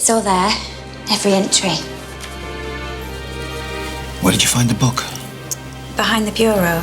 It's all there, every entry. Where did you find the book? Behind the bureau.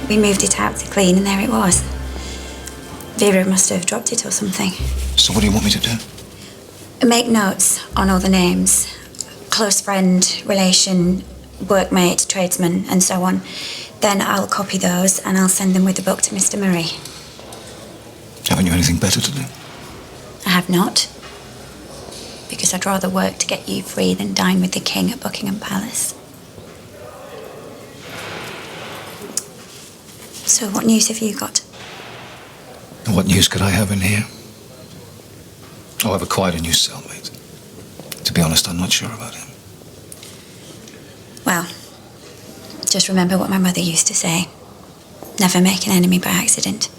We moved it out to clean and there it was. Vera must have dropped it or something. So what do you want me to do? Make notes on all the names. Close friend, relation, workmate, tradesman, and so on. Then I'll copy those and I'll send them with the book to Mr. Murray. Haven't you anything better to do? I have not. Because I'd rather work to get you free than dine with the king at Buckingham Palace. So what news have you got? What news could I have in here? Oh, I've acquired a new cellmate. To be honest, I'm not sure about him. Well, just remember what my mother used to say. Never make an enemy by accident.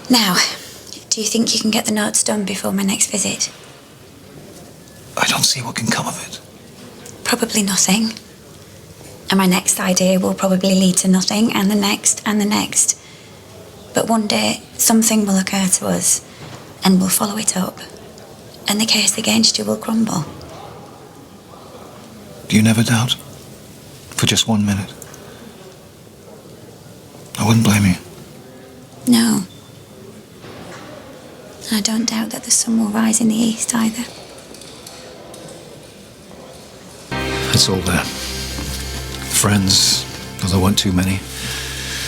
Now, do you think you can get the notes done before my next visit? I don't see what can come of it. Probably nothing. And my next idea will probably lead to nothing, and the next, and the next. But one day, something will occur to us, and we'll follow it up. And the case against you will crumble. Do you never doubt? For just 1 minute? I wouldn't blame you. No. I don't doubt that the sun will rise in the east either. It's all there. Friends, though there weren't too many.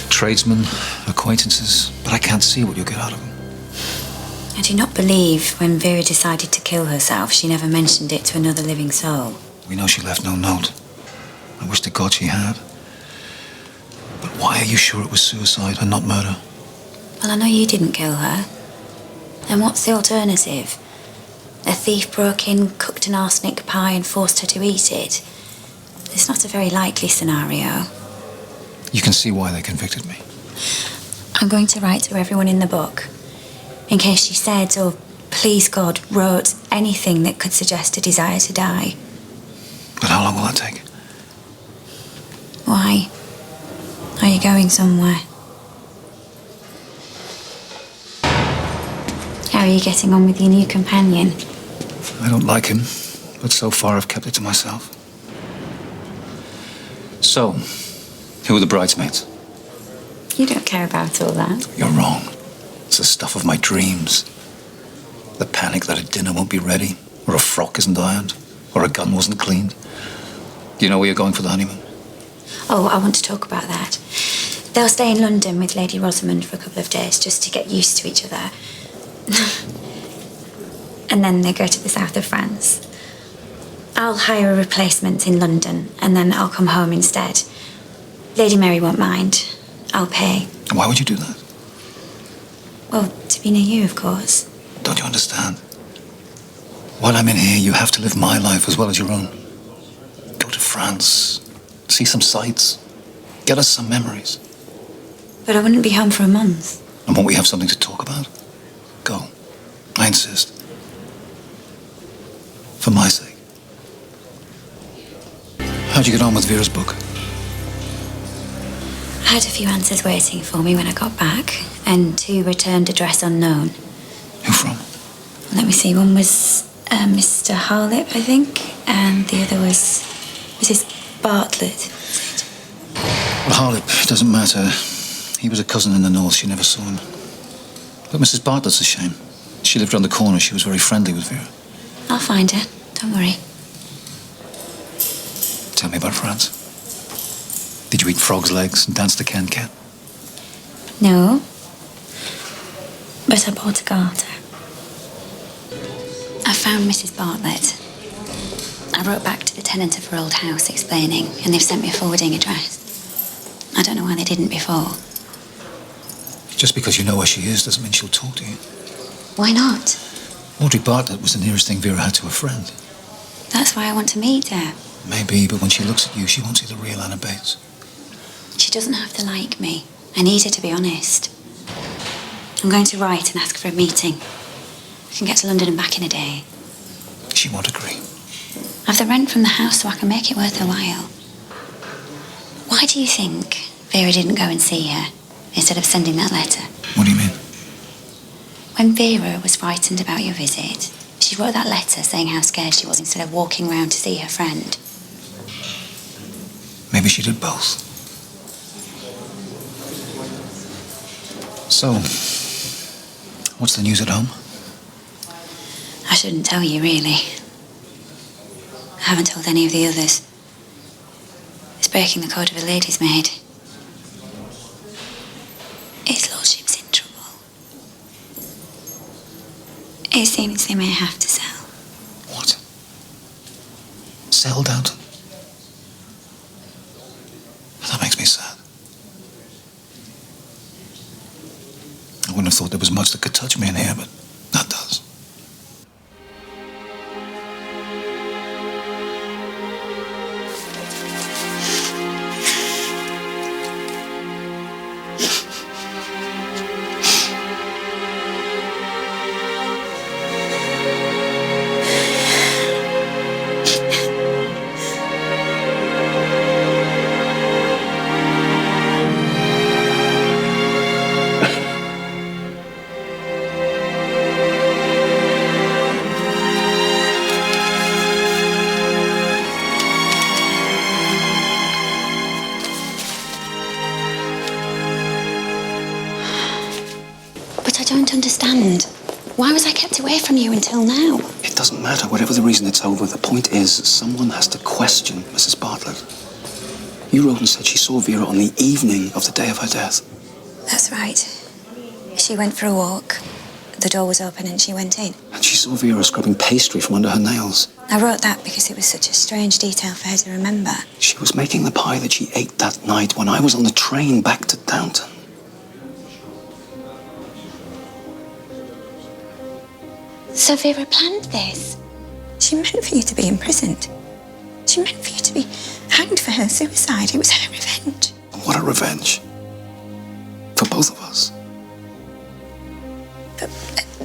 Tradesmen, acquaintances, but I can't see what you'll get out of them. I do not believe when Vera decided to kill herself, she never mentioned it to another living soul. We know she left no note. I wish to God she had. But why are you sure it was suicide and not murder? Well, I know you didn't kill her. And what's the alternative? A thief broke in, cooked an arsenic pie and forced her to eat it. It's not a very likely scenario. You can see why they convicted me. I'm going to write to everyone in the book. In case she said, or please God, wrote anything that could suggest a desire to die. But how long will that take? Why? Are you going somewhere? How are you getting on with your new companion? I don't like him, but so far I've kept it to myself. So, who are the bridesmaids? You don't care about all that. You're wrong. It's the stuff of my dreams. The panic that a dinner won't be ready, or a frock isn't ironed, or a gun wasn't cleaned. Do you know where you're going for the honeymoon? Oh, I want to talk about that. They'll stay in London with Lady Rosamond for a couple of days just to get used to each other. And then they go to the south of France. I'll hire a replacement in London, and then I'll come home instead. Lady Mary won't mind. I'll pay. Why would you do that? Well, to be near you, of course. Don't you understand? While I'm in here, you have to live my life as well as your own. Go to France, see some sights, get us some memories. But I wouldn't be home for a month. And won't we have something to talk about? Go. I insist. For my sake. How'd you get on with Vera's book? I had a few answers waiting for me when I got back, and 2 returned address unknown. Who from? Let me see, one was Mr. Harlip, I think, and the other was Mrs. Bartlett. Well, Harlip, it doesn't matter. He was a cousin in the north. She never saw him. But Mrs. Bartlett's a shame. She lived round the corner. She was very friendly with Vera. I'll find her. Don't worry. Tell me about France. Did you eat frog's legs and dance the can-can? No. But I bought a garter. I found Mrs. Bartlett. I wrote back to the tenant of her old house explaining, and they've sent me a forwarding address. I don't know why they didn't before. Just because you know where she is doesn't mean she'll talk to you. Why not? Audrey Bartlett was the nearest thing Vera had to a friend. That's why I want to meet her. Maybe, but when she looks at you, she won't see the real Anna Bates. She doesn't have to like me. I need her to be honest. I'm going to write and ask for a meeting. I can get to London and back in a day. She won't agree. I've the rent from the house so I can make it worth her while. Why do you think Vera didn't go and see her instead of sending that letter? What do you mean? When Vera was frightened about your visit, She wrote that letter saying how scared she was instead of walking round to see her friend. Maybe she did both. So, what's the news at home? I shouldn't tell you, really. I haven't told any of the others. It's breaking the code of a lady's maid. His lordship's in trouble. It seems they may have to sell. What? Sell downton? That makes me sad. I wouldn't have thought there was much that could touch me in here, but that does. But I don't understand. Why was I kept away from you until now? It doesn't matter. Whatever the reason it's over, the point is someone has to question Mrs. Bartlett. You wrote and said she saw Vera on the evening of the day of her death. That's right. She went for a walk. The door was open and she went in. And she saw Vera scrubbing pastry from under her nails. I wrote that because it was such a strange detail for her to remember. She was making the pie that she ate that night when I was on the train back to Downton. So Vera planned this. She meant for you to be imprisoned. She meant for you to be hanged for her suicide. It was her revenge. What a revenge. For both of us.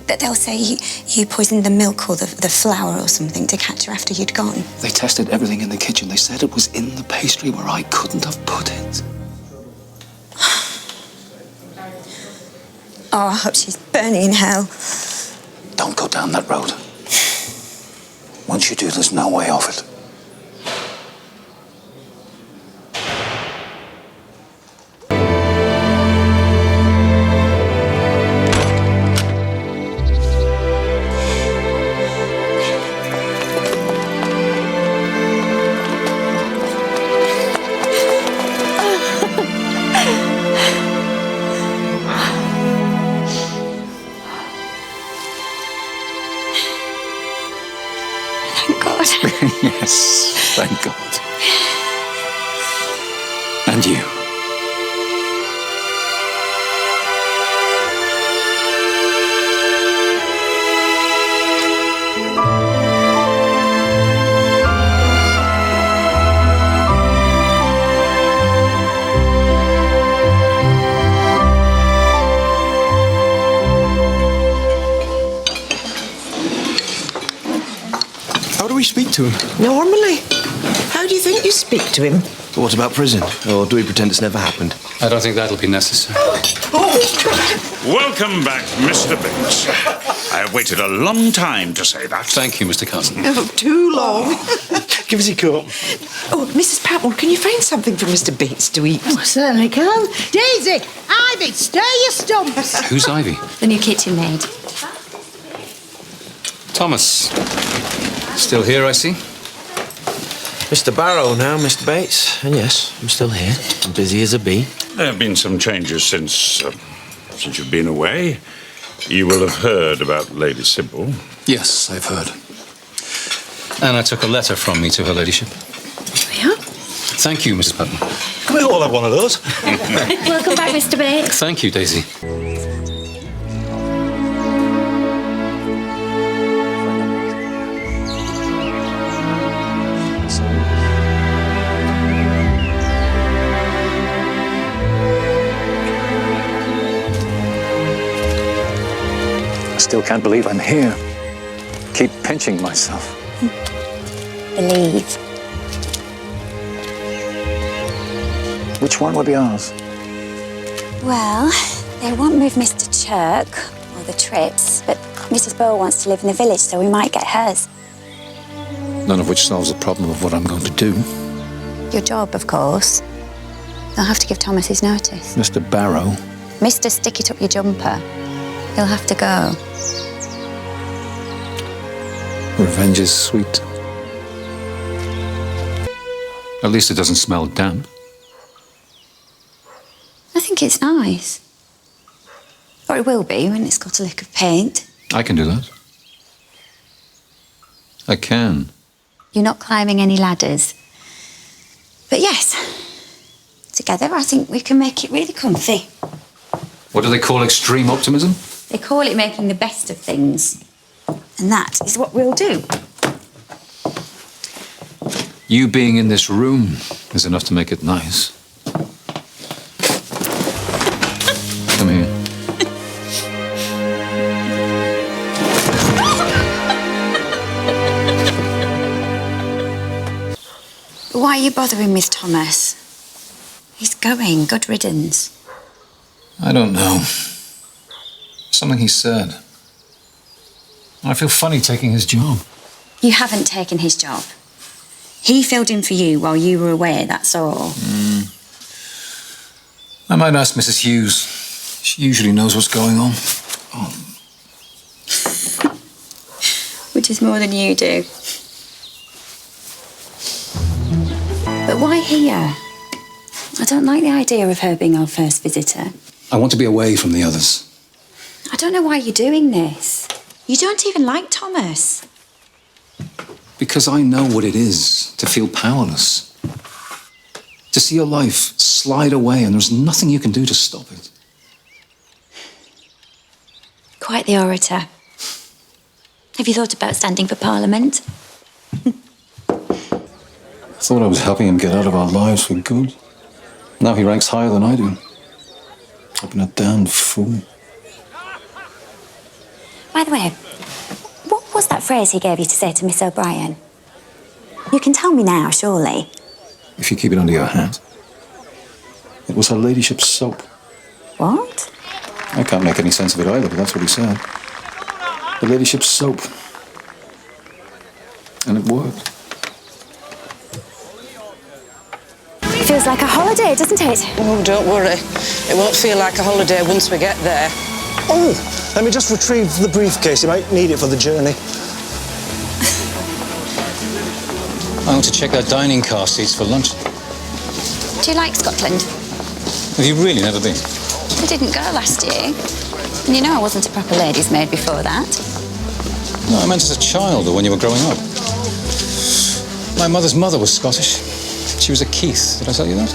But they'll say you poisoned the milk or the flour or something to catch her after you'd gone. They tested everything in the kitchen. They said it was in the pastry where I couldn't have put it. Oh, I hope she's burning in hell. Don't go down that road. Once you do, there's no way off it. Thank God. Yes, thank God. And you. How do we speak to him? Normally. How do you think you speak to him? What about prison? Or do we pretend it's never happened? I don't think that'll be necessary. Welcome back, Mr. Bates. I have waited a long time to say that. Thank you, Mr. Carson. Oh, too long. Give us a cup. Oh, Mrs. Patmore, can you find something for Mr. Bates to eat? Oh, I certainly can. Daisy, Ivy, stir your stumps. Who's Ivy? The new kitchen maid. Thomas. Still here, I see. Mr. Barrow now, Mr. Bates. And yes, I'm still here. I'm busy as a bee. There have been some changes since you've been away. You will have heard about Lady Sybil. Yes, I've heard. And I took a letter from me to her ladyship. Yeah? Thank you, Mrs. Patton. Can we all have one of those? Welcome back, Mr. Bates. Thank you, Daisy. I still can't believe I'm here. Keep pinching myself. Believe. Which one will be ours? Well, they won't move Mr. Chirk or the Trips, but Mrs. Bow wants to live in the village, so we might get hers. None of which solves the problem of what I'm going to do. Your job, of course. You'll have to give Thomas his notice. Mr. Barrow. Mr. Stick It Up Your Jumper. He'll have to go. Revenge is sweet. At least it doesn't smell damp. I think it's nice. Or it will be when it's got a lick of paint. I can do that. I can. You're not climbing any ladders. But yes, together I think we can make it really comfy. What do they call extreme optimism? They call it making the best of things. And that is what we'll do. You being in this room is enough to make it nice. Come here. Why are you bothering with Thomas? He's going. Good riddance. I don't know. Something he said. I feel funny taking his job. You haven't taken his job. He filled in for you while you were away, that's all. I might ask Mrs. Hughes. She usually knows what's going on. Oh. Which is more than you do. But why here? I don't like the idea of her being our first visitor. I want to be away from the others. I don't know why you're doing this. You don't even like Thomas. Because I know what it is to feel powerless. To see your life slide away and there's nothing you can do to stop it. Quite the orator. Have you thought about standing for Parliament? I thought I was helping him get out of our lives for good. Now he ranks higher than I do. I've been a damned fool. By the way, what was that phrase he gave you to say to Miss O'Brien? You can tell me now, surely. If you keep it under your hat. It was her ladyship's soap. What? I can't make any sense of it either, but that's what he said. Her ladyship's soap. And it worked. Feels like a holiday, doesn't it? Oh, don't worry. It won't feel like a holiday once we get there. Oh, let me just retrieve the briefcase. You might need it for the journey. I want to check our dining car seats for lunch. Do you like Scotland? Have you really never been? I didn't go last year. And you know I wasn't a proper lady's maid before that. No, I meant as a child or when you were growing up. My mother's mother was Scottish. She was a Keith. Did I tell you that?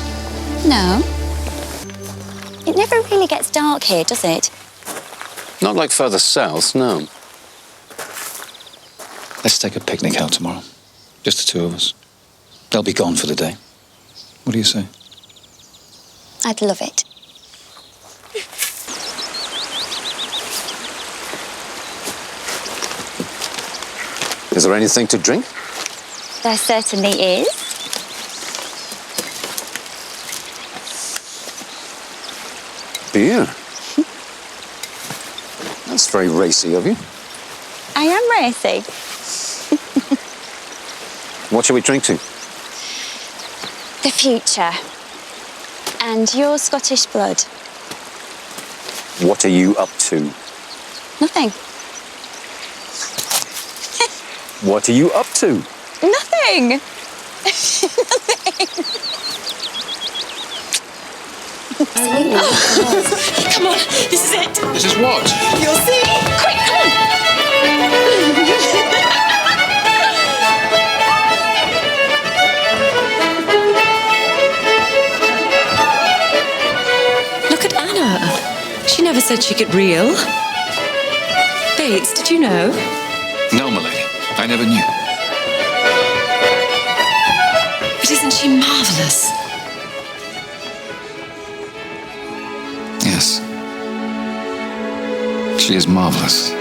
No. It never really gets dark here, does it? Not like further south, no. Let's take a picnic out tomorrow. Just the two of us. They'll be gone for the day. What do you say? I'd love it. Is there anything to drink? There certainly is. Beer. That's very racy of you. I am racy. What shall we drink to? The future. And your Scottish blood. What are you up to? Nothing. What are you up to? Nothing. Nothing. Come on, this is it. This is what? You'll see. Quick, come on. Look at Anna. She never said she'd get real. Bates, did you know? No, my lady. I never knew. But isn't she marvellous? Yes. She is marvelous.